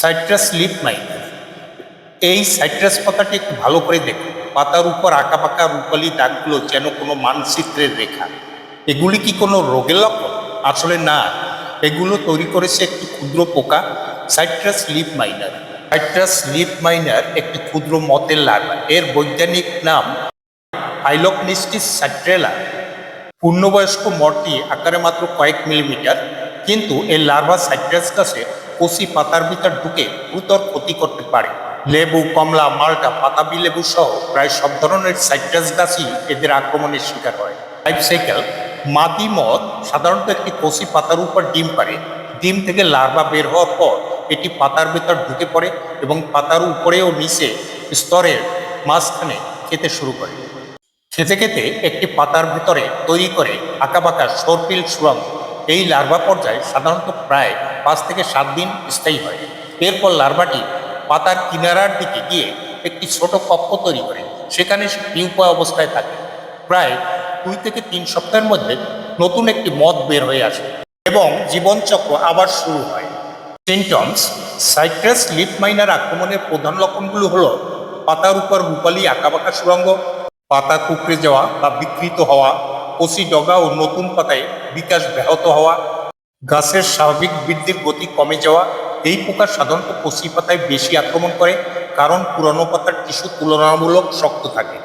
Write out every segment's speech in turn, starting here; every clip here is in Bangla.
Citrus leaf minor. এই সাইট্রাস পাতাটি একটু ভালো করে দেখুন। পাতার উপর আঁকাবাঁকা রূপালী দাগগুলো যেন কোনো মানচিত্রের রেখা। এগুলি কি কোনো রোগের লক্ষণ? আসলে না, এগুলো তৈরি করেছে একটি ক্ষুদ্র পোকা, citrus leaf minor. Citrus leaf minor একটি ক্ষুদ্র মতের লার্ভা। এর বৈজ্ঞানিক নাম ফাইলোকনিস্টিস সাইট্রেলা। পূর্ণবয়স্ক মরটি আকারে মাত্র কয়েক মিলিমিটার, কিন্তু এর লার্ভা সাইট্রাস গাছে কচি পাতার ভিতর ঢুকে গুরুতর ক্ষতি করতে পারে। লেবু, কমলা, মাল্টা, পাতাবি লেবু সহ প্রায় সব ধরনের সাইট্রাস গাছই এদের আক্রমণের শিকার হয়। লাইফ সাইকেল: মাদি মথ সাধারণত একটি কচি পাতার উপর ডিম পাড়ে। ডিম থেকে লার্ভা বের হওয়ার পর এটি পাতার ভেতর ঢুকে পড়ে এবং পাতার উপরে ও নিচে স্তরের মাঝখানে খেতে শুরু করে। খেতে খেতে একটি পাতার ভিতরে তৈরি করে আঁকাবাঁকা সর্পিল সুড়ঙ্গ। এই লার্ভা পর্যায়ে সাধারণত প্রায় 5 থেকে 7 দিন স্থায়ী হয়। এরপর লার্ভাটি পাতার কিনারার দিকে গিয়ে একটি ছোট কক্ষ তৈরি করে, সেখানে সে পিউপা অবস্থায় থাকে। প্রায় 2 থেকে 3 সপ্তাহের মধ্যে নতুন একটি মথ বের হয়ে আসে এবং জীবনচক্র আবার শুরু হয়। সিমটমস: সাইট্রাস লিফ মাইনার আক্রমণের প্রধান লক্ষণগুলো হলো পাতার উপর রূপালী আঁকাবাঁকা সুড়ঙ্গ, পাতা কুঁকড়ে যাওয়া বা বিকৃত হওয়া, কচি ডগা ও নতুন পাতায় বিকাশ ব্যাহত হওয়া, গাছের স্বাভাবিক বৃদ্ধির গতি কমে যাওয়া। এই পোকা সাধারণত কচি পাতায় বেশি আক্রমণ করে, কারণ পুরানো পাতার টিস্যু তুলনামূলক শক্ত থাকে।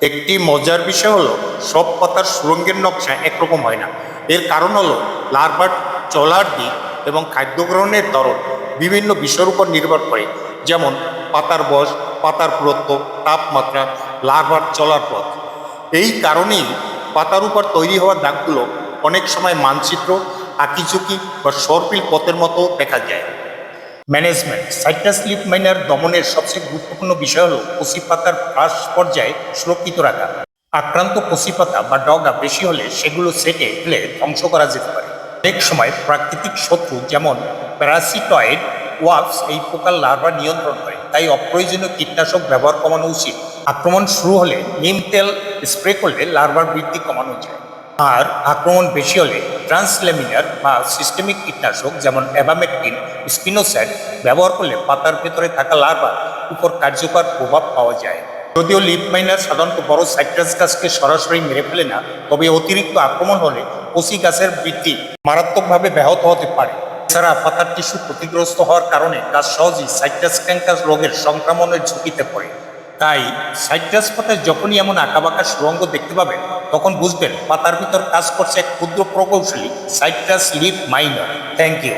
একটি মজার বিষয় হলো, সব পাতার সুরঙ্গের নকশা একরকম হয় না। এর কারণ হলো লার্ভার চলার দিক এবং খাদ্য গ্রহণের ধরন বিভিন্ন বিষয়ের উপর নির্ভর করে, যেমন পাতার বয়স, পাতার পুরুত্ব, তাপমাত্রা, লার্ভার চলার পথ। এই কারণেই পাতার উপর তৈরি হওয়া দাগগুলো অনেক সময় মানচিত্র, আঁকিঝুঁকি বা সর্পিল পথের মতো দেখা যায়। ম্যানেজমেন্ট: সাইট্রাস লিফ মাইনার দমনের সবচেয়ে গুরুত্বপূর্ণ বিষয় হলো কচি পাতার ফাঁস পর্যায়ে সুরক্ষিত রাখা। আক্রান্ত কচি পাতা বা ডগা বেশি হলে সেগুলো সেটে ফেলে ধ্বংস করা যেতে পারে। অনেক সময় প্রাকৃতিক শত্রু যেমন প্যারাসিটয়েড ওয়াস্পস এই পোকার লার্ভা নিয়ন্ত্রণ করে, তাই অপ্রয়োজনীয় কীটনাশক ব্যবহার কমানো উচিত। আক্রমণ শুরু হলে নিম তেল স্প্রে করলে লার্ভার বৃদ্ধি কমানো যায়। আর আক্রমণ বেশি হলে ট্রান্সলেমিনার বা সিস্টেমিক কীটনাশক যেমন অ্যাবামেকটিন, স্পিনোসাইড ব্যবহার করলে পাতার ভেতরে থাকা লার্ভার উপর কার্যকর প্রভাব পাওয়া যায়। যদিও লিফ মাইনার সাধারণত বড় সাইট্রাস গাছকে সরাসরি মেরে ফেলে না, তবে অতিরিক্ত আক্রমণ হলে কচি গাছের বৃদ্ধি মারাত্মকভাবে ব্যাহত হতে পারে। এছাড়া পাতার টিস্যু ক্ষতিগ্রস্ত হওয়ার কারণে গাছ সহজেই সাইট্রাস ক্যাঙ্কার রোগের সংক্রমণের ঝুঁকিতে পড়ে। তাই সাইট্রাস পাতায় যখনই এমন আঁকাবাঁকা সুরঙ্গ দেখতে পাবেন, তখন বুঝবেন পাতার ভিতর কাজ করছে এক ক্ষুদ্র প্রকৌশলী citrus leaf miner. Thank you.